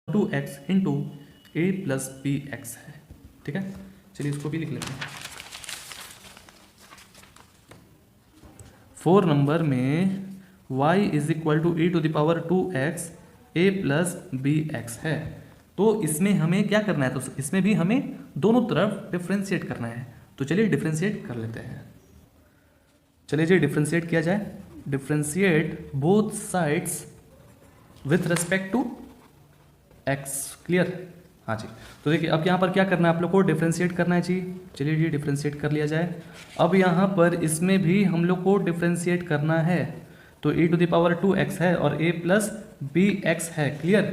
2x into ए plus b x है। ठीक है, चलिए इसको भी लिख लेते हैं। 4 नंबर में y is equal to e to the power 2x a plus b x है। तो इसमें हमें क्या करना है, तो इसमें भी हमें दोनों तरफ डिफ्रेंशिएट करना है। तो चलिए डिफ्रेंशिएट कर लेते हैं। चलिए जी डिफ्रेंशिएट किया जाए। Differentiate both sides with respect to x। Clear? हाँ जी। तो देखिए अब यहाँ पर क्या करना है, आप लोग को डिफ्रेंशिएट करना है जी। चलिए जी डिफ्रेंशिएट कर लिया जाए। अब यहाँ पर इसमें भी हम लोग को डिफ्रेंशिएट करना है। तो e to the power 2x है और a प्लस बी एक्स है। क्लियर?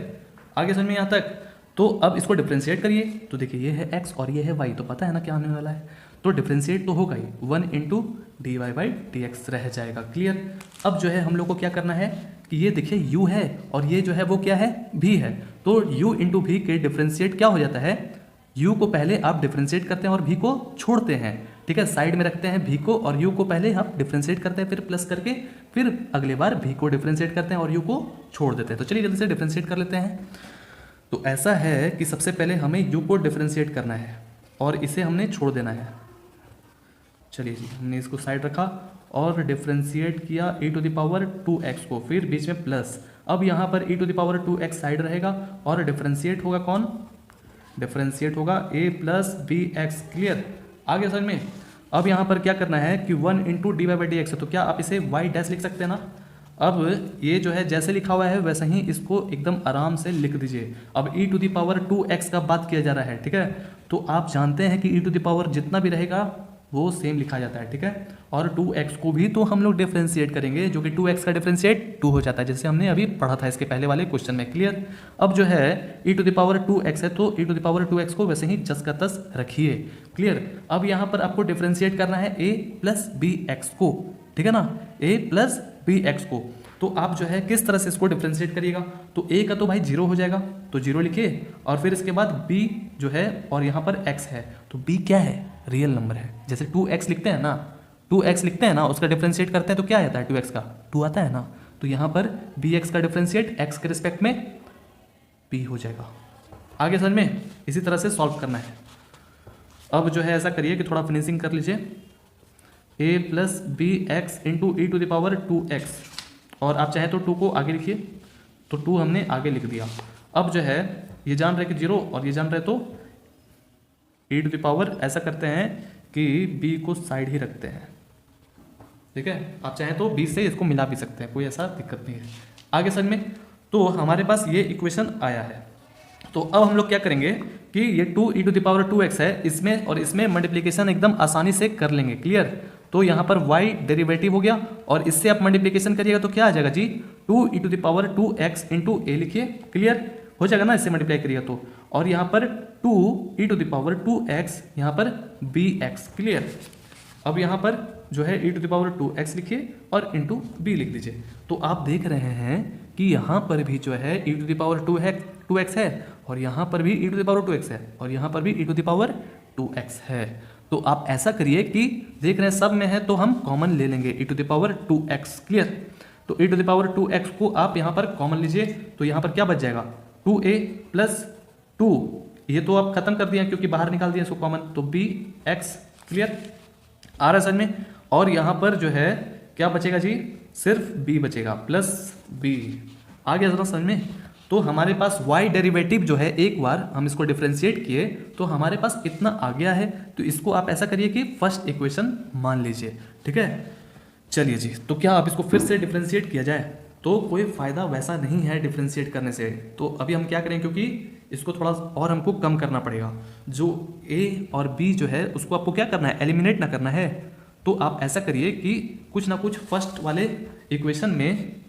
आगे समझ में यहाँ तक? तो अब इसको डिफ्रेंशिएट करिए। तो देखिए ये है x और ये है y, तो पता है ना क्या होने वाला है। तो डिफ्रेंशिएट तो होगा ही, 1 into d y by d x रह जाएगा। क्लियर? अब जो है हम लोग को क्या करना है कि ये देखिए u है और ये जो है वो क्या है, v है। तो u इंटू वी के डिफ्रेंशिएट क्या हो जाता है, u को पहले आप डिफ्रेंशिएट करते हैं और v को छोड़ते हैं। ठीक है, साइड में रखते हैं v को और u को पहले आप डिफ्रेंशिएट करते हैं, फिर प्लस करके फिर अगले बार v को डिफ्रेंशिएट करते हैं और u को छोड़ देते हैं। तो चलिए जल्दी से डिफ्रेंशिएट कर लेते हैं। तो ऐसा है कि सबसे पहले हमें u को डिफ्रेंशिएट करना है और इसे हमने छोड़ देना है। चलिए जी हमने इसको साइड रखा और डिफ्रेंशिएट किया e to the power 2x को, फिर बीच में प्लस। अब यहाँ पर e to the power 2x side रहेगा और डिफ्रेंशिएट होगा कौन, डिफ्रेंशिएट होगा a plus b x. Clear? आगे समझ में? अब यहाँ पर क्या करना है कि 1 into d y by d x है, तो क्या आप इसे y डैश लिख सकते हैं ना। अब ये जो है जैसे लिखा हुआ है वैसे ही इसको एकदम आराम से लिख दीजिए। अब e to the power 2x का बात किया जा रहा है। ठीक है, तो आप जानते हैं कि e टू द पावर जितना भी रहेगा वो सेम लिखा जाता है। ठीक है, और 2x को भी तो हम लोग डिफ्रेंशिएट करेंगे, जो कि 2x का डिफ्रेंशिएट 2 हो जाता है, जैसे हमने अभी पढ़ा था इसके पहले वाले क्वेश्चन में। क्लियर? अब जो है e to the power 2x है, तो e to the power 2x को वैसे ही जस का तस रखिए। क्लियर? अब यहाँ पर आपको डिफ्रेंशिएट करना है a प्लस बी एक्स को। ठीक है ना, a प्लस बी एक्स को। तो आप जो है किस तरह से इसको डिफ्रेंशिएट करिएगा, तो a का तो भाई 0 हो जाएगा, तो 0 लिखिए और फिर इसके बाद b जो है और यहाँ पर x है, तो b क्या है, रियल नंबर है। जैसे 2x लिखते हैं ना, 2x लिखते हैं ना, उसका डिफ्रेंशिएट करते हैं तो क्या आता है, 2x का 2 आता है ना। तो यहाँ पर bx का डिफ्रेंशिएट x के रिस्पेक्ट में b हो जाएगा। आगे समझ में? इसी तरह से सॉल्व करना है। अब जो है ऐसा करिए कि थोड़ा फिनिशिंग कर लीजिए। a plus b x into e to the power 2x, और आप चाहे तो 2 को आगे लिखिए, तो 2 हमने आगे लिख दिया। अब जो है ये जान रहे कि 0 और ये जान रहे, तो e टू द पावर ऐसा करते हैं कि b को साइड ही रखते हैं। ठीक है, आप चाहें तो b से इसको मिला भी सकते हैं, कोई ऐसा दिक्कत नहीं है। आगे समझ में? तो हमारे पास ये इक्वेशन आया है। तो अब हम लोग क्या करेंगे कि ये 2 e to the power 2x है, इसमें और इसमें मल्टीप्लिकेशन एकदम आसानी से कर लेंगे। क्लियर? तो यहाँ पर y डेरिवेटिव हो गया और इससे आप मल्टीप्लिकेशन करिएगा तो क्या आ जाएगा जी, 2 e to the power 2x into a लिखिए। क्लियर? हो जाएगा ना, इससे मल्टीप्लाई करिएगा तो। और यहाँ पर 2 e to the power 2x, यहाँ पर bx। क्लियर? अब यहाँ पर जो है e to the power 2x लिखिए और इंटू b लिख दीजिए। तो आप देख रहे हैं कि यहाँ पर भी जो है e to the power 2x है और यहाँ पर भी e to the power 2x है और यहाँ पर भी e to the power 2x है। तो आप ऐसा करिए कि देख रहे हैं सब में है तो हम कॉमन ले लेंगे e to the power 2x। Clear? तो e to the power 2x को आप यहाँ पर कॉमन लीजिए, तो यहाँ पर क्या बच जाएगा, 2a प्लस 2, ये तो आप खत्म कर दिए क्योंकि बाहर निकाल दिया इसको कॉमन, तो bx। क्लियर? आ रहा है समझ में? और यहाँ पर जो है क्या बचेगा जी, सिर्फ b बचेगा प्लस b। आ गया जरा समझ में? तो हमारे पास y डेरिवेटिव जो है, एक बार हम इसको डिफ्रेंशिएट किए तो हमारे पास इतना आ गया है। तो इसको आप ऐसा करिए कि फर्स्ट इक्वेशन मान लीजिए। ठीक है, चलिए जी। तो क्या आप इसको फिर से डिफ्रेंशिएट किया जाए, तो कोई फ़ायदा वैसा नहीं है डिफ्रेंशिएट करने से। तो अभी हम क्या करें, क्योंकि इसको थोड़ा और हमको कम करना पड़ेगा। जो a और b जो है उसको आपको क्या करना है, एलिमिनेट ना करना है। तो आप ऐसा करिए कि कुछ ना कुछ फर्स्ट वाले इक्वेशन में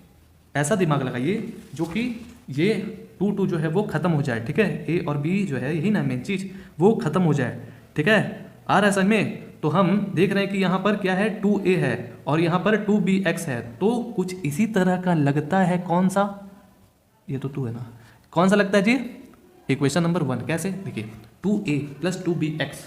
ऐसा दिमाग लगाइए जो कि ये 2 जो है वो खत्म हो जाए। ठीक है, a और b जो है यही ना मेन चीज़, वो खत्म हो जाए। ठीक है, आ रहा है समझ में? तो हम देख रहे हैं कि यहाँ पर क्या है, 2a है और यहाँ पर 2bx है। तो कुछ इसी तरह का लगता है, कौन सा, ये तो 2 है ना, कौन सा लगता है जी, इक्वेशन नंबर 1। कैसे? देखिए 2a plus 2bx,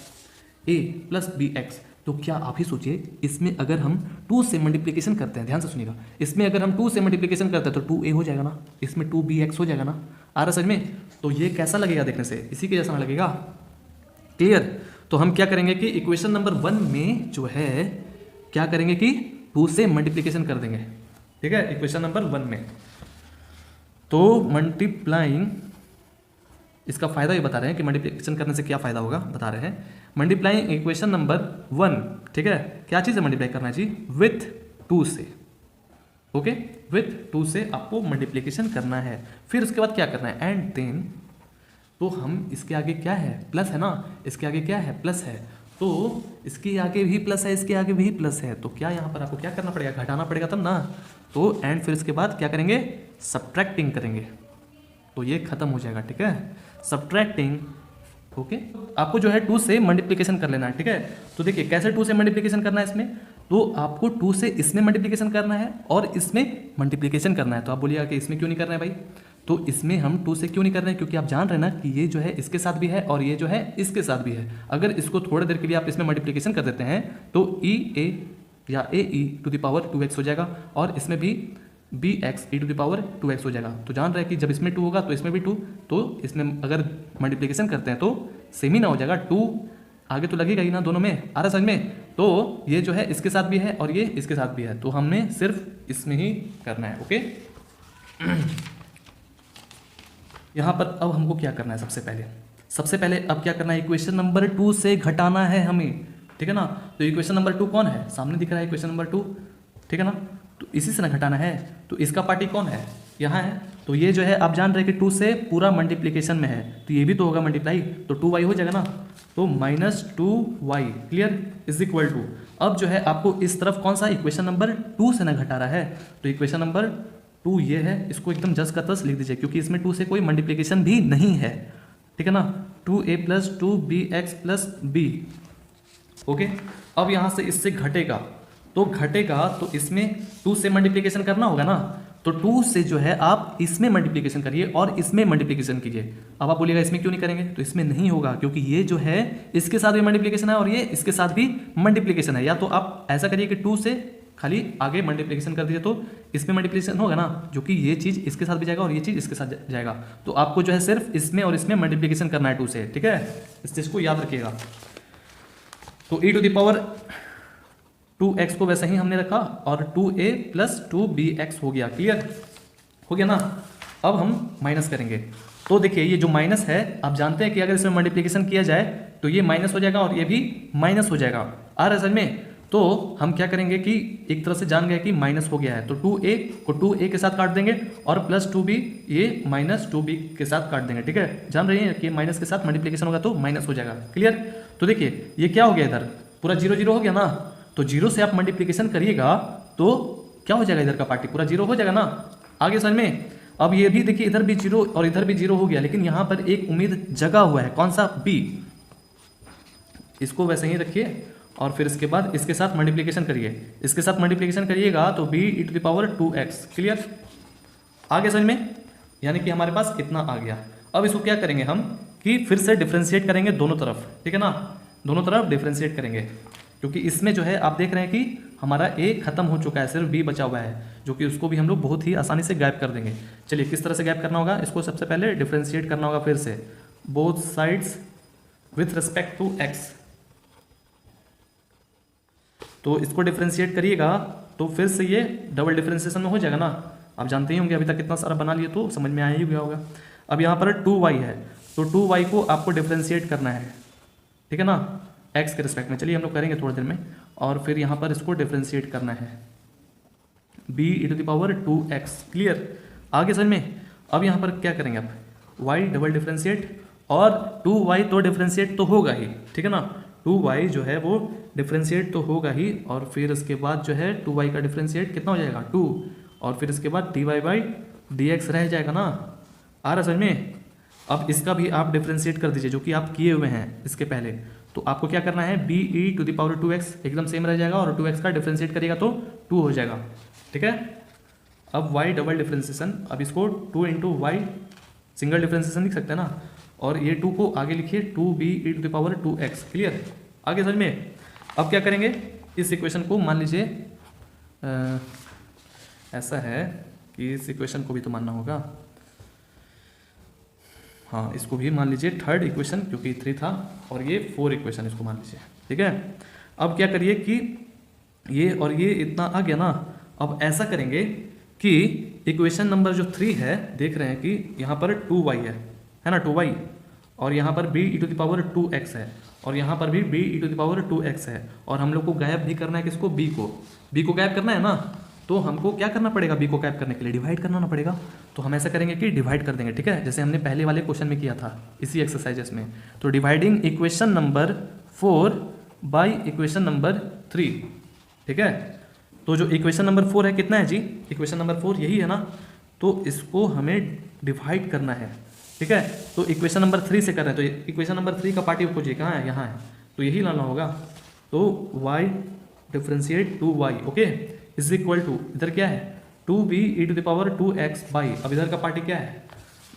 a plus bx। तो क्या आप ही सोचिए, इसमें अगर हम 2 से मल्टीप्लिकेशन करते हैं, ध्यान से सुनिएगा, इसमें अगर हम 2 से मल्टीप्लिकेशन करते हैं तो 2a हो जाएगा ना, इसमें 2bx हो जाएगा ना। आ रहा समझ में? तो ये कैसा लगेगा देखने से, इसी के जैसा लगेगा। क्लियर। तो हम क्या करेंगे कि इक्वेशन नंबर 1 में जो है क्या करेंगे कि 2 से मल्टीप्लिकेशन कर देंगे। ठीक है, इक्वेशन नंबर 1 में तो मल्टीप्लाइंग, इसका फायदा ये बता रहे हैं कि मल्टीप्लिकेशन करने से क्या फायदा होगा, बता रहे हैं। मल्टीप्लाइंग इक्वेशन नंबर 1, ठीक है, क्या चीज़ है मल्टीप्लाई करना चाहिए, विथ 2 से। ओके, विथ 2 से आपको मल्टीप्लिकेशन करना है। फिर उसके बाद क्या करना है, एंड देन, तो हम इसके आगे क्या है, प्लस है ना, इसके आगे क्या है, प्लस है, तो इसके आगे भी प्लस है, इसके आगे भी प्लस है, तो क्या यहाँ पर आपको क्या करना पड़ेगा, घटाना पड़ेगा तब ना। तो एंड फिर इसके बाद क्या करेंगे, सब्ट्रैक्टिंग करेंगे, तो ये खत्म हो जाएगा। ठीक है, सब्ट्रैक्टिंग। ओके, आपको जो है 2 से मल्टीप्लिकेशन कर लेना है। ठीक है, तो देखिए कैसे 2 से मल्टीप्लिकेशन करना है इसमें, तो आपको 2 से इसमें मल्टीप्लिकेशन करना है और इसमें मल्टीप्लिकेशन करना है। तो आप बोलिएगा कि इसमें क्यों नहीं करना है भाई, तो इसमें हम 2 से क्यों नहीं कर रहे हैं, क्योंकि आप जान रहे हैं ना कि ये जो है इसके साथ भी है और ये जो है इसके साथ भी है। अगर इसको थोड़ी देर के लिए आप इसमें मल्टीप्लिकेशन कर देते हैं तो ई ए या a e to the power 2x हो जाएगा और इसमें भी b x e to the power 2x हो जाएगा। तो जान रहे हैं कि जब इसमें 2 होगा तो इसमें भी 2, तो इसमें अगर मल्टीप्लिकेशन करते हैं तो सेम ही ना हो जाएगा, 2 आगे तो लगेगा ही ना, दोनों में आ रहा समझ में। तो ये जो है इसके साथ भी है और ये इसके साथ भी है, तो हमने सिर्फ इसमें ही करना है। ओके, यहाँ पर अब हमको क्या करना है, सबसे पहले अब क्या करना है, इक्वेशन नंबर 2 से घटाना है हमें। ठीक है ना, तो इक्वेशन नंबर 2 कौन है, सामने दिख रहा है इक्वेशन नंबर 2। ठीक है ना, तो इसी से ना घटाना है, तो इसका पार्टी कौन है, यहाँ है। तो ये जो है आप जान रहे हैं कि 2 से पूरा मल्टीप्लिकेशन में है, तो ये भी तो होगा मल्टीप्लाई, तो 2y हो जाएगा ना, तो -2y, clear, is equal to. अब जो है आपको इस तरफ कौन सा इक्वेशन नंबर 2 से ना घटा रहा है, तो इक्वेशन नंबर 2 ये है, इसको एकदम जस का तस लिख दीजिए क्योंकि इसमें 2 से कोई मल्टीप्लिकेशन भी नहीं है। ठीक है ना, 2a + 2bx + b। ओके, अब यहाँ से इससे घटेगा तो इसमें 2 से मल्टीप्लिकेशन करना होगा ना, तो 2 से जो है आप इसमें मल्टीप्लिकेशन करिए और इसमें मल्टीप्लिकेशन कीजिए। अब आप बोलिएगा इसमें क्यों नहीं करेंगे, तो इसमें नहीं होगा क्योंकि ये जो है इसके साथ भी मल्टीप्लिकेशन है और ये इसके साथ भी मल्टीप्लिकेशन है। या तो आप ऐसा करिए कि 2 से खाली आगे मल्टीप्लिकेशन कर दीजिए, तो इसमें मल्टीप्लिकेशन होगा ना, जो कि ये चीज़ इसके साथ भी जाएगा और ये चीज़ इसके साथ जाएगा। तो आपको जो है सिर्फ इसमें और इसमें मल्टीप्लिकेशन करना है 2 से। ठीक है, इस चीज़ को याद रखिएगा। तो e to the power 2x को वैसे ही हमने रखा और 2a + 2bx हो गया। क्लियर हो गया ना। अब हम माइनस करेंगे, तो देखिए ये जो माइनस है आप जानते हैं कि अगर इसमें मल्टीप्लिकेशन किया जाए तो ये माइनस हो जाएगा और ये भी माइनस हो जाएगा। आ रहा है समझ में। तो हम क्या करेंगे कि एक तरह से जान गए कि माइनस हो गया है, तो 2a को 2a के साथ काट देंगे और +2b ये -2b के साथ काट देंगे। ठीक है, जान रही हैं कि माइनस के साथ मल्टीप्लिकेशन होगा तो माइनस हो जाएगा। क्लियर। तो देखिए ये क्या हो गया, इधर पूरा 0 0 हो गया ना, तो 0 से आप मल्टीप्लिकेशन करिएगा तो क्या हो जाएगा, इधर का पार्टी पूरा 0 हो जाएगा ना। आगे समझ में। अब ये भी देखिए इधर भी 0 और इधर भी 0 हो गया, लेकिन यहाँ पर एक उम्मीद जगा हुआ है, कौन सा, b। इसको वैसे ही रखिए और फिर इसके बाद इसके साथ मल्टीप्लिकेशन करिए, इसके साथ मल्टीप्लिकेशन करिएगा तो b e to the power 2x। Clear, आगे समझ में। यानी कि हमारे पास कितना आ गया। अब इसको क्या करेंगे हम कि फिर से डिफ्रेंशिएट करेंगे दोनों तरफ। ठीक है ना, दोनों तरफ डिफ्रेंशिएट करेंगे क्योंकि इसमें जो है आप देख रहे हैं कि हमारा a खत्म हो चुका है, सिर्फ b बचा हुआ है, जो कि उसको भी हम लोग बहुत ही आसानी से गैप कर देंगे। चलिए किस तरह से गैप करना होगा, इसको सबसे पहले डिफ्रेंशिएट करना होगा फिर से, both sides with respect to x। तो इसको डिफ्रेंशिएट करिएगा तो फिर से ये डबल डिफ्रेंशिएशन में हो जाएगा ना। आप जानते ही होंगे, अभी तक कितना सारा बना लिए तो समझ में आ ही गया होगा। अब यहाँ पर 2y है, तो 2y को आपको डिफ्रेंशिएट करना है। ठीक है ना, x के रिस्पेक्ट में। चलिए हम लोग करेंगे थोड़ी देर में। और फिर यहाँ पर इसको डिफ्रेंशिएट करना है, b e to the power 2x। Clear, आगे समझ में। अब यहाँ पर क्या करेंगे आप, y डबल डिफ्रेंशिएट और 2y तो डिफ्रेंशिएट तो होगा ही। ठीक है ना, 2y जो है वो डिफ्रेंशिएट तो होगा ही और फिर इसके बाद जो है 2y का डिफ्रेंशिएट कितना हो जाएगा, 2, और फिर इसके बाद dy/dx रह जाएगा ना। आ रहा समझ में। अब इसका भी आप डिफ्रेंशिएट कर दीजिए जो कि आप किए हुए हैं इसके पहले। तो आपको क्या करना है, b e to the power 2x एकदम सेम रह जाएगा और 2x का डिफ्रेंशिएट करिएगा तो 2 हो जाएगा। ठीक है, अब y डबल डिफ्रेंशिएशन, अब इसको 2 × y सिंगल डिफ्रेंशिएशन लिख सकते हैं ना, और ये 2 को आगे लिखिए 2b e to the power 2x। Clear, आगे समझ में। अब क्या करेंगे, इस इक्वेशन को मान लीजिए ऐसा है कि इस इक्वेशन को भी तो मानना होगा। हाँ, इसको भी मान लीजिए थर्ड इक्वेशन, क्योंकि 3 था और ये 4 इक्वेशन इसको मान लीजिए। ठीक है, अब क्या करिए कि ये और ये इतना आ गया ना। अब ऐसा करेंगे कि इक्वेशन नंबर जो 3 है, देख रहे हैं कि यहाँ पर 2y है ना, 2y, और यहाँ पर b e to the power 2x है, और यहाँ पर भी b e to the power 2x है, और हम लोग को गायब भी करना है किसको, b को गायब करना है ना। तो हमको क्या करना पड़ेगा, b को गायब करने के लिए डिवाइड करना पड़ेगा। तो हम ऐसा करेंगे कि डिवाइड कर देंगे। ठीक है, जैसे हमने पहले वाले क्वेश्चन में किया था इसी एक्सरसाइजेस में। तो dividing equation number 4 by equation number 3। ठीक है, तो जो इक्वेशन नंबर 4 है कितना है जी, इक्वेशन नंबर 4 यही है ना, तो इसको हमें डिवाइड करना है। ठीक है, तो इक्वेशन नंबर 3 से कर रहे हैं, तो इक्वेशन नंबर 3 का पार्ट खोजिए, कहाँ है, यहाँ है, तो यही लाना होगा। तो y differentiate 2y, okay, is equal to, इधर क्या है 2b e to the power 2x by, अब इधर का पार्टी क्या है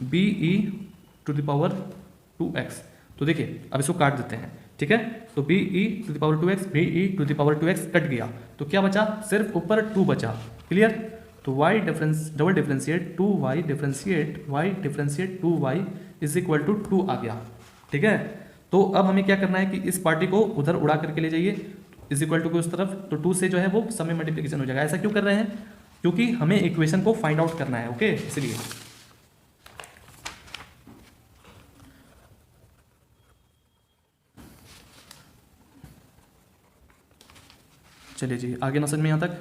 b e to the power 2x। तो देखिए अब इसको काट देते हैं। ठीक है, तो b e to the power 2x, b e to the power 2x cut गया, तो क्या बचा, सिर्फ ऊपर 2 बचा। क्लियर, तो y double differentiate 2y differentiate y differentiate 2y is equal to 2 आ गया। ठीक है, तो अब हमें क्या करना है कि इस पार्टी को उधर उड़ा करके ले जाइए, इज इक्वल टू को उस तरफ, तो 2 से जो है वो सब में मल्टीप्लिकेशन हो जाएगा। ऐसा क्यों कर रहे हैं, क्योंकि हमें इक्वेशन को फाइंड आउट करना है, ओके, इसलिए। चलिए जी, आगे ना समझ में यहाँ तक।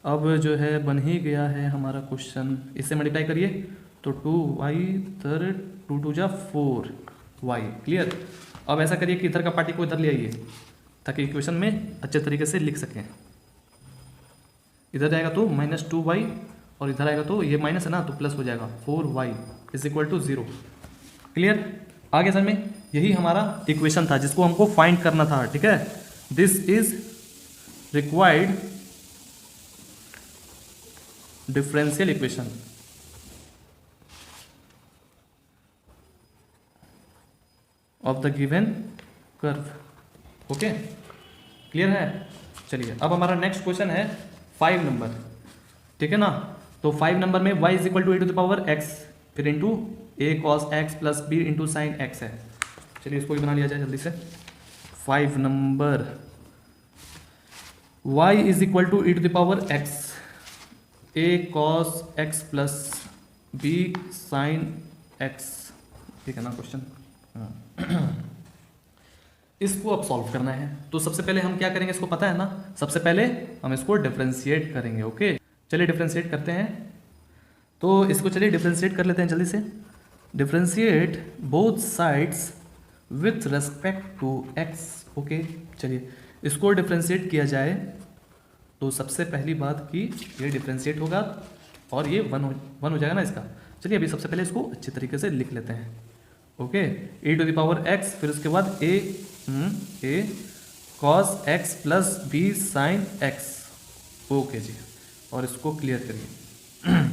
अब जो है बन ही गया है हमारा क्वेश्चन, इससे मल्टीप्लाई करिए तो 2y इधर 2 2 जा 4y। क्लियर, अब ऐसा करिए कि इधर का पार्टी को इधर ले आइए ताकि इक्वेशन में अच्छे तरीके से लिख सकें। इधर जाएगा तो -2y, और इधर आएगा तो ये माइनस है ना, तो प्लस हो जाएगा 4y is equal to 0। Clear, आगे समझ में, यही हमारा इक्वेशन था जिसको हमको फाइंड करना था। ठीक है, this is required differential equation of the given curve. Okay, clear है। चलिए अब हमारा नेक्स्ट क्वेश्चन है 5 नंबर। ठीक है ना, तो 5 नंबर में y is equal to a to the power x फिर into a cos x plus b into sine x है। चलिए इसको भी बना लिया जाए जल्दी से। 5 number y is equal to e to the power x a cos x plus b sine x. ठीक है ना क्वेश्चन, इसको अब सॉल्व करना है। तो सबसे पहले हम क्या करेंगे, इसको पता है ना, सबसे पहले हम इसको डिफरेंशिएट करेंगे। ओके, चलिए डिफरेंशिएट करते हैं। तो इसको चलिए डिफरेंशिएट कर लेते हैं जल्दी से। Differentiate both sides with respect to x। Okay, चलिए इसको डिफरेंशिएट किया जाए तो सबसे पहली बात कि ये डिफरेंशिएट होगा और ये वन हो जाएगा ना इसका। चलिए अभी सबसे पहले इसको अच्छे तरीके से लिख लेते हैं। Okay, e to the power x, फिर उसके बाद a cos x plus b sine x। Okay जी, और इसको क्लियर करिए।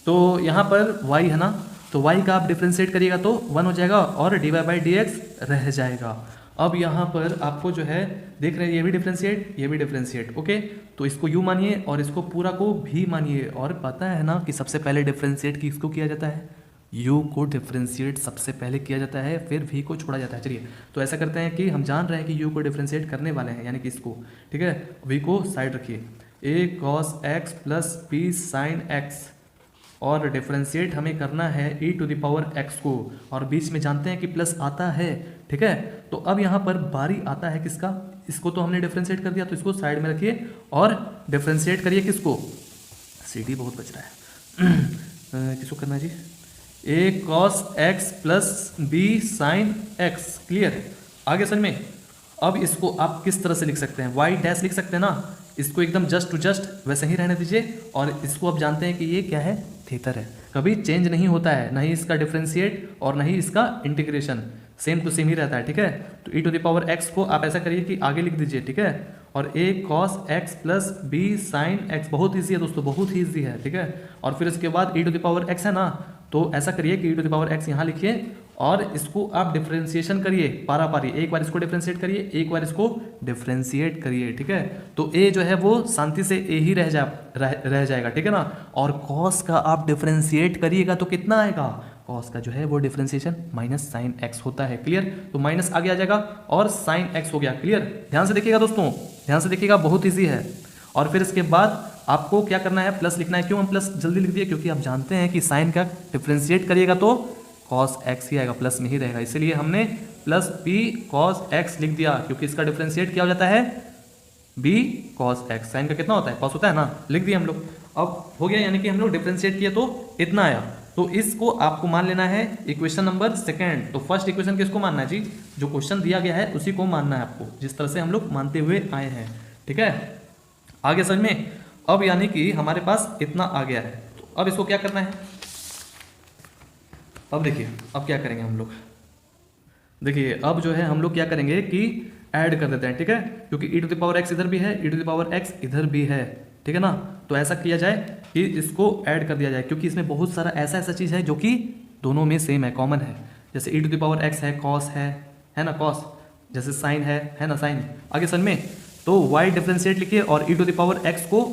तो यहाँ पर y है ना, तो y का आप डिफ्रेंशिएट करिएगा तो 1 हो जाएगा और dy बाई डी एक्स रह जाएगा। अब यहाँ पर आपको जो है देख रहे हैं, ये भी डिफ्रेंशिएट, ये भी डिफ्रेंशिएट। ओके, तो इसको u मानिए और इसको पूरा को भी मानिए। और पता है ना कि सबसे पहले डिफ्रेंशिएट किसको किया जाता है, u को डिफ्रेंशिएट सबसे पहले किया जाता है, फिर v को छोड़ा जाता है। चलिए तो ऐसा करते हैं कि हम जान रहे हैं कि u को डिफ्रेंशिएट करने वाले हैं, यानी कि इसको। ठीक है, v को साइड रखिए, a cos x plus b sine x, और डिफ्रेंशिएट हमें करना है e to the power x को, और बीच में जानते हैं कि प्लस आता है। ठीक है, तो अब यहाँ पर बारी आता है किसका, इसको तो हमने डिफ्रेंशिएट कर दिया, तो इसको साइड में रखिए और डिफ्रेंशिएट करिए किसको, CD बहुत बच रहा है किसको करना है जी, a cos x plus b sine x। Clear, आगे समझ में। अब इसको आप किस तरह से लिख सकते हैं, y डैश लिख सकते हैं ना, इसको एकदम जस्ट टू जस्ट वैसे ही रहने दीजिए। और इसको आप जानते हैं कि ये क्या है, थीटर है, कभी चेंज नहीं होता है, नहीं इसका डिफरेंशिएट और नहीं इसका इंटीग्रेशन, सेम टू सेम ही रहता है। ठीक है, तो e to the power x को आप ऐसा करिए कि आगे लिख दीजिए। ठीक है, और a cos x plus b sine x, बहुत ईजी है दोस्तों, बहुत ही ईजी है। ठीक है, और फिर इसके बाद e to the power x है ना, तो ऐसा करिए कि e to the power x यहाँ लिखिए और इसको आप डिफरेंशिएशन करिए पारा पारी, एक बार इसको डिफरेंशिएट करिए, एक बार इसको डिफरेंशिएट करिए। ठीक है, तो a जो है वो शांति से a ही रह जाएगा। ठीक है ना, और cos का आप डिफरेंशिएट करिएगा तो कितना आएगा, कॉस का जो है वो डिफरेंशिएशन माइनस साइन एक्स होता है। क्लियर? तो माइनस आगे आ जाएगा और साइन एक्स हो गया। क्लियर? ध्यान से देखिएगा दोस्तों, ध्यान से देखिएगा, बहुत ईजी है। और फिर इसके बाद आपको क्या करना है, प्लस लिखना है। क्यों हम प्लस जल्दी लिख दिए? क्योंकि आप जानते हैं कि साइन का डिफ्रेंशिएट करिएगा तो कॉस एक्स ही आएगा, प्लस में ही रहेगा, इसलिए हमने प्लस बी कॉस एक्स लिख दिया, क्योंकि इसका डिफ्रेंशिएट क्या हो जाता है, बी कॉस एक्स। साइन का कितना होता है, कॉस होता है ना, लिख दिया हम लोग। अब हो गया, यानी कि हम लोग डिफ्रेंशिएट किए तो इतना आया। तो इसको आपको मान लेना है इक्वेशन नंबर सेकेंड। तो फर्स्ट इक्वेशन किसको मानना है जी, जो क्वेश्चन दिया गया है उसी को मानना है आपको, जिस तरह से हम लोग मानते हुए आए हैं। ठीक है, आगे समझ में। अब यानी कि हमारे पास इतना आ गया है, तो अब इसको क्या करना है, अब देखिए अब क्या करेंगे हम लोग। देखिए अब जो है हम लोग क्या करेंगे कि ऐड कर देते हैं। ठीक है, क्योंकि e to the power x इधर भी है, e to the power x इधर भी है। ठीक है ना, तो ऐसा किया जाए कि इसको ऐड कर दिया जाए, क्योंकि इसमें बहुत सारा ऐसा चीज़ है जो कि दोनों में सेम है, कॉमन है। जैसे e to the power x है, कॉस है ना, कॉस, जैसे साइन है ना, साइन। आगे सन में तो y डिफ्रेंशिएट लिखिए और e to the power x को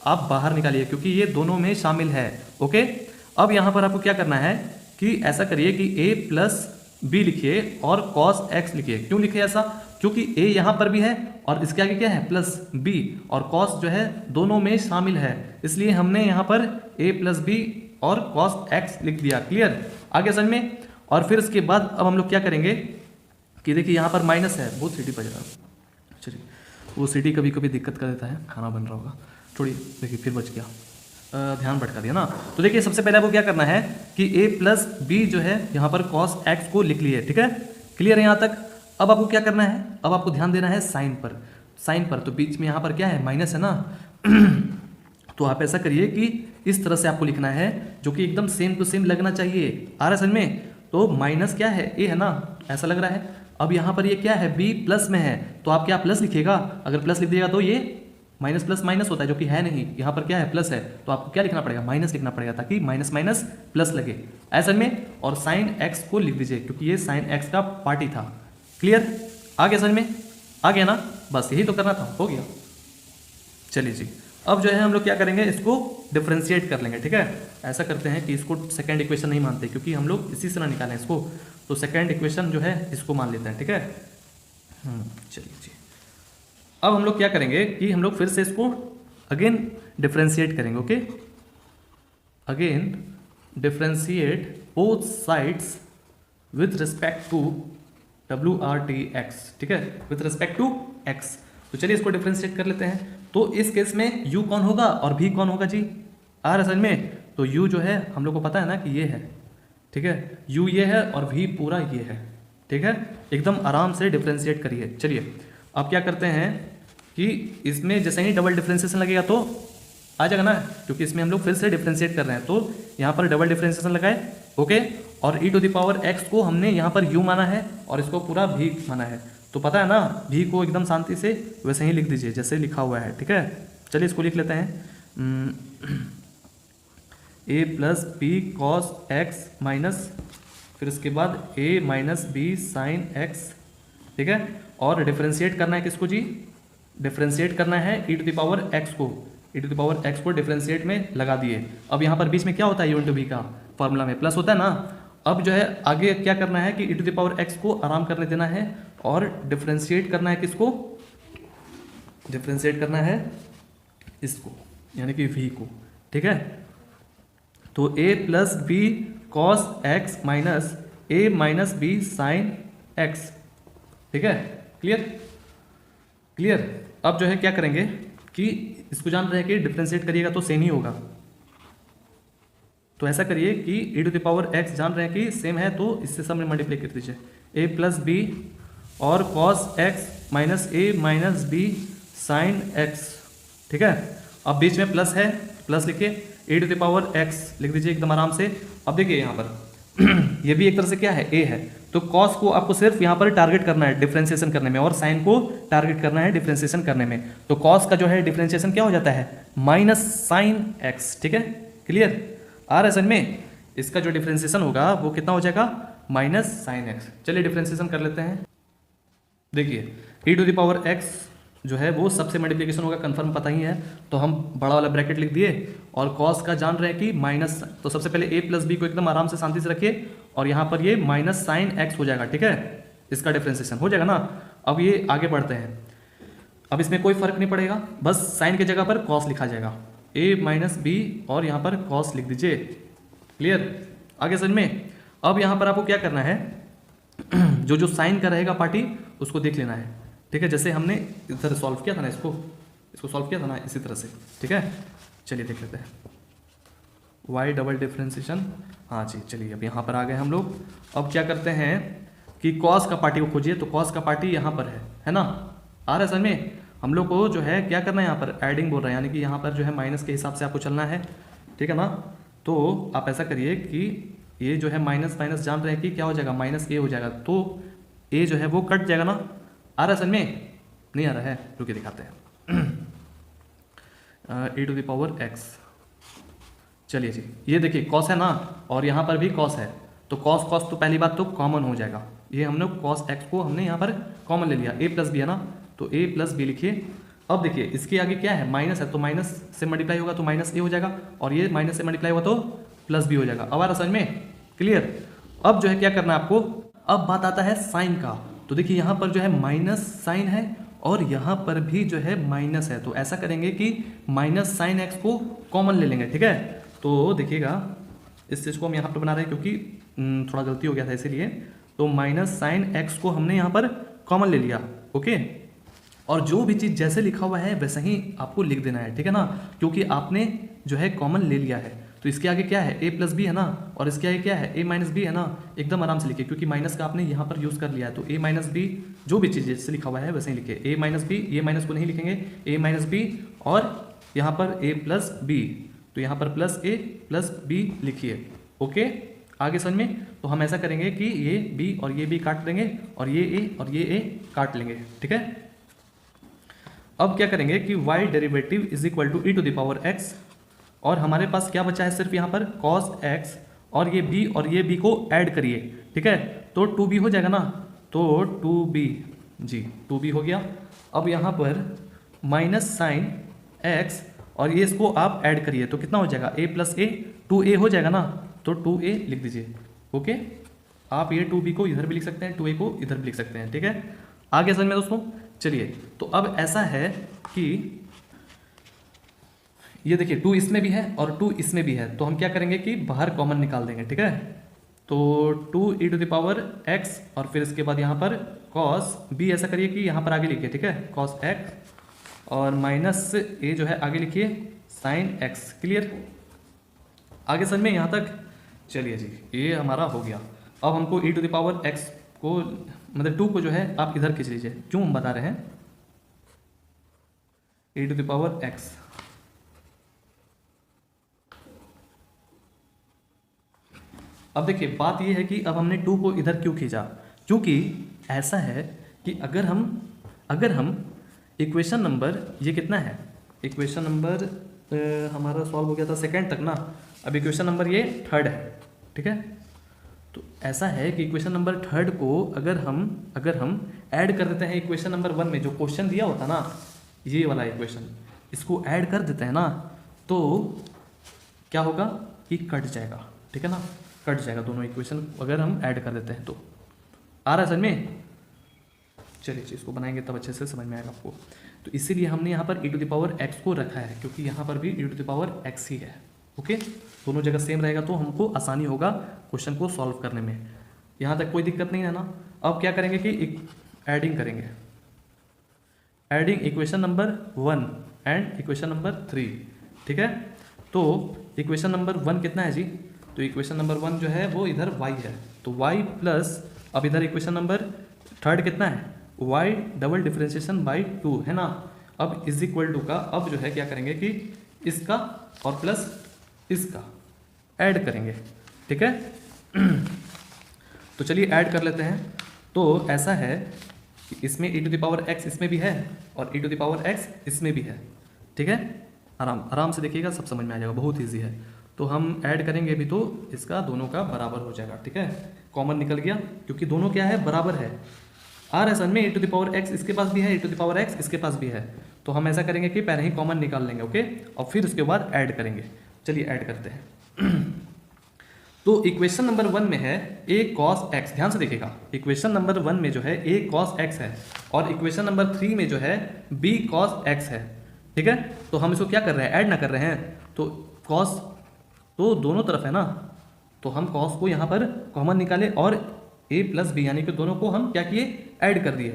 आप बाहर निकालिए, क्योंकि ये दोनों में शामिल है। ओके, अब यहाँ पर आपको क्या करना है कि ऐसा करिए कि a प्लस बी लिखिए और cos x लिखिए। क्यों लिखे ऐसा, क्योंकि a यहाँ पर भी है और इसके आगे क्या है, प्लस b, और cos जो है दोनों में शामिल है, इसलिए हमने यहाँ पर a प्लस बी और cos x लिख दिया। क्लियर? आगे समझ में। और फिर उसके बाद अब हम लोग क्या करेंगे कि देखिए यहाँ पर माइनस है, बहुत सीटी बज रहा है, चलिए वो सीटी कभी कभी दिक्कत कर देता है, खाना बन रहा होगा थोड़ी, देखिए फिर बच गया, ध्यान भटका दिया ना। तो देखिए सबसे पहले आपको क्या करना है कि a प्लस बी जो है यहाँ पर cos x को लिख लिए। ठीक है, क्लियर है यहाँ तक? अब आपको क्या करना है, अब आपको ध्यान देना है साइन पर, साइन पर। तो बीच में यहाँ पर क्या है, माइनस है ना तो आप ऐसा करिए कि इस तरह से आपको लिखना है, जो कि एकदम सेम टू सेम लगना चाहिए। आ रहा है समझ में? तो माइनस क्या है, a है ना, ऐसा लग रहा है। अब यहाँ पर ये क्या है, b प्लस में है, तो आप क्या प्लस लिखिएगा। अगर प्लस लिख दिएगा तो ये माइनस प्लस माइनस होता है, जो कि है नहीं, यहाँ पर क्या है, प्लस है, तो आपको क्या लिखना पड़ेगा, माइनस लिखना पड़ेगा, ताकि माइनस माइनस प्लस लगे ऐसा में। और साइन एक्स को लिख दीजिए, क्योंकि ये साइन एक्स का पार्टी था। क्लियर? आ गया समझ में? आ गया ना, बस यही तो करना था, हो गया। चलिए जी, अब जो है हम लोग क्या करेंगे, इसको डिफ्रेंशिएट कर लेंगे। ठीक है, ऐसा करते हैं कि इसको सेकेंड इक्वेशन नहीं मानते, क्योंकि हम लोग इसी से ना निकालें इसको, तो सेकेंड इक्वेशन जो है इसको मान लेते हैं। ठीक है, चलिए जी, अब हम लोग क्या करेंगे कि हम लोग फिर से इसको अगेन डिफ्रेंशिएट करेंगे। Okay, again differentiate both sides with respect to WRT(x). ठीक है, विथ रिस्पेक्ट टू x। तो चलिए इसको डिफ्रेंशिएट कर लेते हैं। तो इस केस में u कौन होगा और v कौन होगा जी, आ रहा समझ में? तो u जो है हम लोग को पता है ना कि ये है, ठीक है, u ये है और v पूरा ये है। ठीक है, एकदम आराम से डिफ्रेंशिएट करिए। चलिए अब क्या करते हैं कि इसमें जैसे ही डबल डिफ्रेंशिएशन लगेगा तो आ जाएगा ना, क्योंकि इसमें हम लोग फिर से डिफ्रेंशिएट कर रहे हैं, तो यहाँ पर डबल डिफ्रेंशिएशन लगाए। ओके, और e to the power x को हमने यहाँ पर u माना है और इसको पूरा v माना है, तो पता है ना, v को एकदम शांति से वैसे ही लिख दीजिए जैसे लिखा हुआ है। ठीक है, चलिए इसको लिख लेते हैं, a plus b cos x minus, फिर उसके बाद a minus b sine x। ठीक है, और डिफ्रेंशिएट करना है किसको जी, डिफ्रेंशिएट करना है e to the power x को, e to the power x को डिफ्रेंशिएट में लगा दिए। अब यहाँ पर बीच में क्या होता है, u इंटू v का फॉर्मूला में प्लस होता है ना। अब जो है आगे क्या करना है कि e to the power x को आराम करने देना है और डिफ्रेंशिएट करना है किसको, डिफ्रेंशिएट करना है इसको, यानी कि v को। ठीक है, तो a plus b cos x minus a minus b sine x. ठीक है, क्लियर? क्लियर? अब जो है क्या करेंगे कि इसको जान रहे हैं कि डिफ्रेंशिएट करिएगा तो सेम ही होगा, तो ऐसा करिए कि e to the power x जान रहे हैं कि सेम है, तो इससे सब में मल्टीप्लाई कर दीजिए, a प्लस बी और cos x minus a minus b sine x। ठीक है, अब बीच में प्लस है, प्लस लिखिए, e to the power x लिख दीजिए एकदम आराम से। अब देखिए यहाँ पर ये भी एक तरह से क्या है, a है, तो cos को आपको सिर्फ यहाँ पर टारगेट करना है डिफ्रेंशिएशन करने में, और साइन को टारगेट करना है डिफ्रेंशिएशन करने में। तो cos का जो है डिफ्रेंशिएशन क्या हो जाता है, माइनस साइन x। ठीक है, क्लियर? आ रहा है समझ में? इसका जो डिफ्रेंशिएशन होगा वो कितना हो जाएगा, माइनस साइन x। चलिए डिफ्रेंशिएशन कर लेते हैं। देखिए e to the power x जो है वो सबसे मल्टीप्लिकेशन होगा, कंफर्म पता ही है। तो हम बड़ा वाला ब्रैकेट लिख दिए और कॉस का जान रहे हैं कि माइनस, तो सबसे पहले a प्लस बी को एकदम आराम से शांति से रखिए और यहाँ पर ये माइनस साइन एक्स हो जाएगा, ठीक है, इसका डिफ्रेंसिएशन हो जाएगा ना। अब ये आगे बढ़ते हैं, अब इसमें कोई फर्क नहीं पड़ेगा, बस साइन की जगह पर कॉस लिखा जाएगा, a माइनस बी और यहाँ पर कॉस लिख दीजिए। क्लियर, आगे समझ में। अब यहाँ पर आपको क्या करना है, जो साइन का रहेगा पार्टी उसको देख लेना है, ठीक है, जैसे हमने इधर सॉल्व किया था ना, इसको सॉल्व किया था ना इसी तरह से, ठीक है। चलिए देख लेते हैं, y डबल डिफ्रेंसिएशन, हाँ जी, चलिए अब यहाँ पर आ गए हम लोग। अब क्या करते हैं कि कॉस का पार्टी को खोजिए, तो कॉस का पार्टी यहाँ पर है ना, आ रहा है समझ में। हम लोग को जो है क्या करना है, यहाँ पर एडिंग बोल रहे हैं, यानी कि यहाँ पर जो है माइनस के हिसाब से आपको चलना है, ठीक है ना। तो आप ऐसा करिए कि ये जो है माइनस माइनस जान रहे हैं कि क्या हो जाएगा, माइनस ए हो जाएगा, तो ए जो है वो कट जाएगा ना। आ रहा है समझ में, नहीं आ रहा है, रुकिए दिखाते हैं। e to the power x, चलिए जी, ये देखिए कॉस है ना, और यहाँ पर भी कॉस है, तो कॉस कॉस तो पहली बात तो कॉमन हो जाएगा, ये हमने कॉस एक्स को हमने यहाँ पर कॉमन ले लिया, a प्लस बी है ना, तो a प्लस बी लिखिए। अब देखिए इसके आगे क्या है, माइनस है, तो माइनस से मल्टीप्लाई होगा तो माइनस ए हो जाएगा, और ये माइनस से मल्टीप्लाई होगा तो प्लस बी हो जाएगा। अब आ रहा समझ में, क्लियर। अब जो है क्या करना है आपको, अब बात आता है साइन का, तो देखिए यहाँ पर जो है माइनस साइन है और यहाँ पर भी जो है माइनस है, तो ऐसा करेंगे कि माइनस साइन एक्स को कॉमन ले लेंगे, ठीक है। तो देखिएगा इस चीज़ को हम यहाँ पर बना रहे हैं क्योंकि थोड़ा गलती हो गया था इसीलिए, तो माइनस साइन एक्स को हमने यहाँ पर कॉमन ले लिया, ओके। और जो भी चीज़ जैसे लिखा हुआ है वैसा ही आपको लिख देना है, ठीक है ना, क्योंकि आपने जो है कॉमन ले लिया है। तो इसके आगे क्या है, a प्लस बी है ना, और इसके आगे क्या है, a माइनस बी है ना, एकदम आराम से लिखिए क्योंकि माइनस का आपने यहाँ पर यूज़ कर लिया है। तो a माइनस बी, जो भी चीज़ जैसे लिखा हुआ है वैसे ही लिखिए, a माइनस बी, ये माइनस को नहीं लिखेंगे, a माइनस बी, और यहाँ पर a प्लस बी, तो यहाँ पर प्लस a प्लस b लिखिए, ओके। आगे समझ में, तो हम ऐसा करेंगे कि ये b और ये b काट देंगे और ये a और ये a काट लेंगे, ठीक है। अब क्या करेंगे कि y derivative is equal to e to the power x, और हमारे पास क्या बचा है सिर्फ यहाँ पर cos x, और ये b और ये b को ऐड करिए, ठीक है, तो 2b हो जाएगा ना, तो 2b जी 2b हो गया। अब यहाँ पर माइनस साइन x और ये इसको आप ऐड करिए तो कितना हो जाएगा, a प्लस a, 2a हो जाएगा ना, तो 2a लिख दीजिए, ओके। आप ये 2b को इधर भी लिख सकते हैं, 2a को इधर भी लिख सकते हैं, ठीक है। आगे समझ में दोस्तों, चलिए। तो अब ऐसा है कि ये देखिए 2 इसमें भी है और 2 इसमें भी है, तो हम क्या करेंगे कि बाहर कॉमन निकाल देंगे, ठीक है। तो 2 e to the power x और फिर इसके बाद यहाँ पर cos b, ऐसा करिए कि यहाँ पर आगे लिखिए, ठीक है, cos x, और माइनस a जो है आगे लिखिए sin x, क्लियर। आगे समझ में यहाँ तक, चलिए जी, ये हमारा हो गया। अब हमको e to the power x को, मतलब 2 को जो है आप इधर खींच लीजिए, क्यों हम बता रहे हैं, e to the power x, अब देखिए बात ये है कि अब हमने 2 को इधर क्यों खींचा, क्योंकि ऐसा है कि अगर हम इक्वेशन नंबर, ये कितना है, इक्वेशन नंबर हमारा सॉल्व हो गया था सेकंड तक ना, अब इक्वेशन नंबर ये थर्ड है, ठीक है। तो ऐसा है कि इक्वेशन नंबर थर्ड को अगर हम ऐड कर देते हैं इक्वेशन नंबर 1 में, जो क्वेश्चन दिया होता ना, ये वाला इक्वेशन, इसको ऐड कर देते हैं ना, तो क्या होगा कि कट जाएगा, ठीक है ना, कट जाएगा दोनों इक्वेशन अगर हम ऐड कर देते हैं तो। आ रहा है समझ में, चलिए इसको बनाएंगे तब अच्छे से समझ में आएगा आपको। तो इसीलिए हमने यहाँ पर e to the power x को रखा है, क्योंकि यहाँ पर भी e to the power x ही है, ओके। दोनों जगह सेम रहेगा तो हमको आसानी होगा क्वेश्चन को सॉल्व करने में, यहाँ तक कोई दिक्कत नहीं है ना। अब क्या करेंगे कि एडिंग करेंगे, adding equation number 1 and equation number 3, ठीक है। तो इक्वेशन नंबर 1 कितना है जी, तो इक्वेशन नंबर 1 जो है वो इधर y है, तो y प्लस, अब इधर इक्वेशन नंबर थर्ड कितना है, y डबल डिफरेंशिएशन बाई 2 है ना। अब इज इक्वल टू का, अब जो है क्या करेंगे कि इसका और प्लस इसका ऐड करेंगे, ठीक है। तो चलिए ऐड कर लेते हैं। तो ऐसा है कि इसमें e to the power x इसमें भी है और e to the power x इसमें भी है, ठीक है। आराम से देखिएगा, सब समझ में आ जाएगा, बहुत ईजी है। तो हम ऐड करेंगे भी तो इसका दोनों का बराबर हो जाएगा, ठीक है, कॉमन निकल गया क्योंकि दोनों क्या है, बराबर है। आ रहा है समझ में, ए टू द पावर एक्स इसके पास भी है, ए टू द पावर एक्स इसके पास भी है। तो हम ऐसा करेंगे कि पहले ही कॉमन निकाल लेंगे, ओके, और फिर उसके बाद ऐड करेंगे। चलिए ऐड करते हैं। तो इक्वेशन नंबर 1 में है a cos x, ध्यान से देखिएगा, इक्वेशन नंबर 1 में जो है a cos x है, और इक्वेशन नंबर 3 में जो है b cos x है, ठीक है। तो हम इसको क्या कर रहे हैं, ऐड ना कर रहे हैं, तो cos तो दोनों तरफ है ना, तो हम cos को यहाँ पर कॉमन निकाले और a प्लस बी यानी कि दोनों को हम क्या किए, ऐड कर दिए।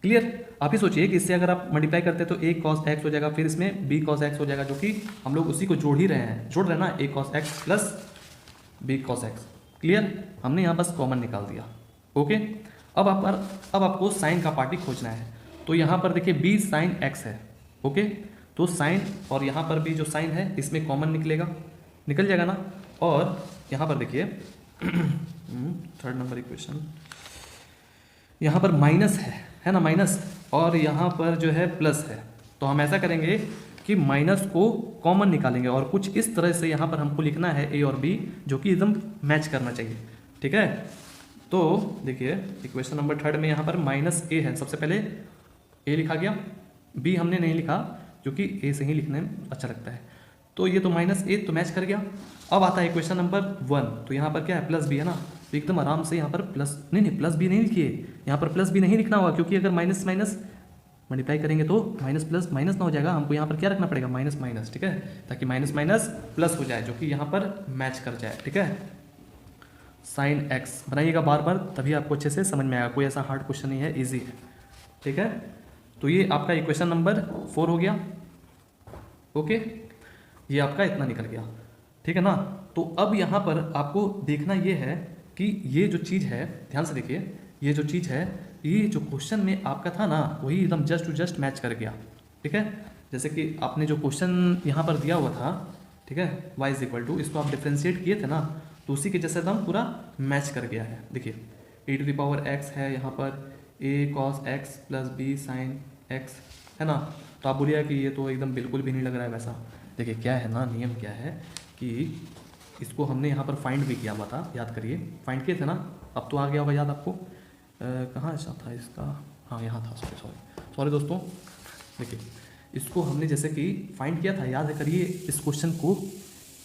क्लियर। आप ही सोचिए कि इससे अगर आप मल्टीप्लाई करते हैं तो a cos x हो जाएगा, फिर इसमें b cos x हो जाएगा, जो कि हम लोग उसी को जोड़ ही रहे हैं, जोड़ रहे हैं ना, a cos x plus b cos x। Clear, हमने यहाँ बस कॉमन निकाल दिया। ओके, अब आपको साइन का पार्ट ही खोजना है। तो यहाँ पर देखिए b साइन x है, ओके, तो साइन और यहाँ पर भी जो साइन है इसमें कॉमन निकलेगा, निकल जाएगा ना। और यहाँ पर देखिए थर्ड नंबर इक्वेशन, यहाँ पर माइनस है ना, माइनस, और यहाँ पर जो है प्लस है। तो हम ऐसा करेंगे कि माइनस को कॉमन निकालेंगे और कुछ इस तरह से यहाँ पर हमको लिखना है a और b, जो कि एकदम मैच करना चाहिए, ठीक है। तो देखिए इक्वेशन नंबर 3 में यहाँ पर माइनस a है, सबसे पहले a लिखा गया, b हमने नहीं लिखा क्योंकि a से ही लिखने में अच्छा लगता है। तो ये तो माइनस a तो मैच कर गया। अब आता है इक्वेशन नंबर 1, तो यहाँ पर क्या है, प्लस b है ना, तो एकदम आराम से यहाँ पर प्लस नहीं प्लस b नहीं लिखिए, यहाँ पर प्लस b नहीं लिखना होगा, क्योंकि अगर माइनस माइनस मल्टीप्लाई करेंगे तो माइनस प्लस माइनस ना हो जाएगा, हमको यहाँ पर क्या रखना पड़ेगा, माइनस माइनस, ठीक है, ताकि माइनस माइनस प्लस हो जाए, जो कि यहाँ पर मैच कर जाए, ठीक है। साइन एक्स बनाइएगा बार बार, तभी आपको अच्छे से समझ में आएगा, कोई ऐसा हार्ड क्वेश्चन नहीं है, ईजी है, ठीक है। तो ये आपका इक्वेशन नंबर 4 हो गया, ओके, ये आपका इतना निकल गया, ठीक है ना। तो अब यहाँ पर आपको देखना ये है कि ये जो चीज़ है, ध्यान से देखिए, ये जो चीज़ है, ये जो क्वेश्चन में आपका था ना, वही एकदम जस्ट टू जस्ट मैच कर गया, ठीक है। जैसे कि आपने जो क्वेश्चन यहाँ पर दिया हुआ था, ठीक है, y इज इक्वल टू, इसको आप डिफ्रेंशिएट किए थे ना, तो उसी के जैसे एकदम पूरा मैच कर गया है। देखिए e to the power x है, यहाँ पर a cos x plus b sin x है ना। तो आप बोलिए कि ये तो एकदम बिल्कुल भी नहीं लग रहा है वैसा। देखिए क्या है ना, नियम क्या है कि इसको हमने यहाँ पर फाइंड भी किया हुआ था, याद करिए, फाइंड किए थे ना, अब तो आ गया होगा याद आपको, कहाँ ऐसा था इसका, हाँ यहाँ था, सॉरी दोस्तों। देखिए इसको हमने जैसे कि फाइंड किया था, याद करिए इस क्वेश्चन को,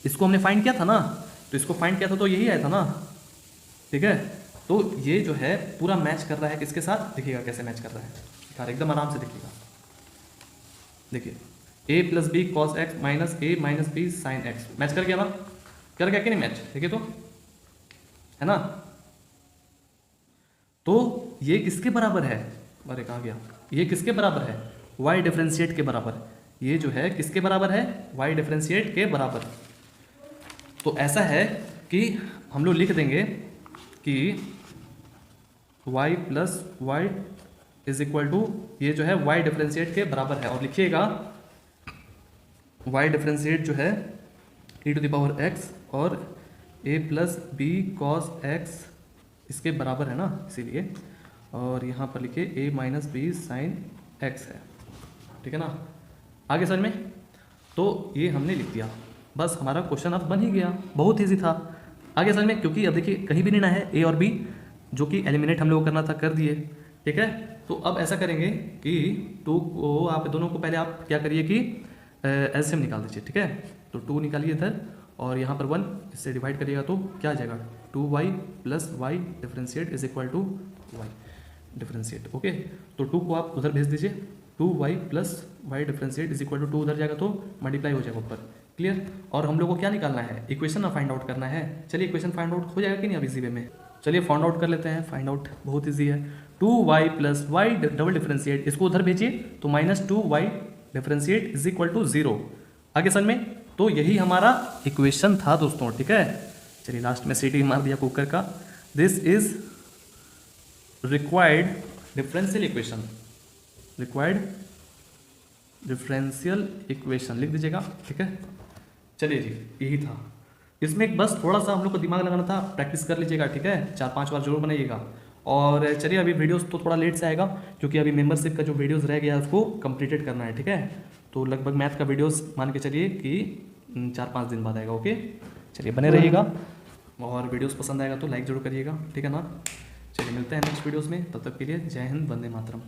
इसको हमने फाइंड किया था ना, तो इसको फाइंड किया था तो यही आया था ना, ठीक है। तो ये जो है पूरा मैच कर रहा है किसके साथ, देखिएगा कैसे मैच कर रहा है, यार एकदम आराम से देखिएगा। देखिए a plus b cos x minus a minus b sine x, match कर गया ना, कर गया कि नहीं मैच, देखिए तो, है ना। तो ये किसके बराबर है, अरे कहाँ गया, ये किसके बराबर है, y डिफरेंशिएट के बराबर, ये जो है किसके बराबर है, y डिफरेंशिएट के बराबर। तो ऐसा है कि हम लोग लिख देंगे कि y plus y is equal to, ये जो है y डिफरेंशिएट के बराबर है, और लिखिएगा y डिफरेंशिएट जो है e to the power x और a plus b cos x इसके बराबर है ना, इसीलिए, और यहाँ पर लिखिए a minus b sine x है, ठीक है ना। आगे सर में तो ये हमने लिख दिया, बस हमारा क्वेश्चन अब बन ही गया, बहुत ईजी था। आगे सर में, क्योंकि अब देखिए कहीं भी नहीं ना है, a और b जो कि एलिमिनेट हम लोग करना था कर दिए, ठीक है। तो अब ऐसा करेंगे कि 2 को आप दोनों को पहले आप क्या करिए कि एलसीएम निकाल दीजिए, ठीक है। तो 2 निकालिए इधर और यहाँ पर 1 इससे डिवाइड करिएगा तो क्या आ जाएगा, 2y plus y differentiate is equal to y differentiate, okay. तो 2 को आप उधर भेज दीजिए, 2y plus y differentiate is equal to 2 उधर जाएगा तो मल्टीप्लाई हो जाएगा ऊपर, क्लियर। और हम लोग को क्या निकालना है, इक्वेशन ना फाइंड आउट करना है। चलिए इक्वेशन फाइंड आउट हो जाएगा कि नहीं अब इसी वे में, चलिए फाइंड आउट कर लेते हैं। फाइंड आउट बहुत ईजी है, 2y plus Y double differentiate, इसको उधर भेजिए तो minus 2y differentiate is equal to 0। आगे समझ में, तो यही हमारा इक्वेशन था दोस्तों, ठीक है। चलिए लास्ट में सीटी मार दिया कुकर का। This is required differential equation, required differential equation लिख दीजिएगा, ठीक है। चलिए जी यही था, इसमें बस थोड़ा सा हम लोग को दिमाग लगाना था, प्रैक्टिस कर लीजिएगा, ठीक है, 4-5 बार जरूर बनाइएगा। और चलिए अभी वीडियोस तो थोड़ा लेट से आएगा, क्योंकि अभी मेंबरशिप का जो वीडियोस रह गया है उसको कंप्लीटेड करना है, ठीक है। तो लगभग मैथ का वीडियोस मान के चलिए कि 4-5 दिन बाद आएगा, ओके। चलिए बने रहिएगा, और वीडियोस पसंद आएगा तो लाइक जरूर करिएगा, ठीक है ना। चलिए मिलते हैं नेक्स्ट वीडियोज़ में, तब तक के लिए जय हिंद, वंदे मातरम।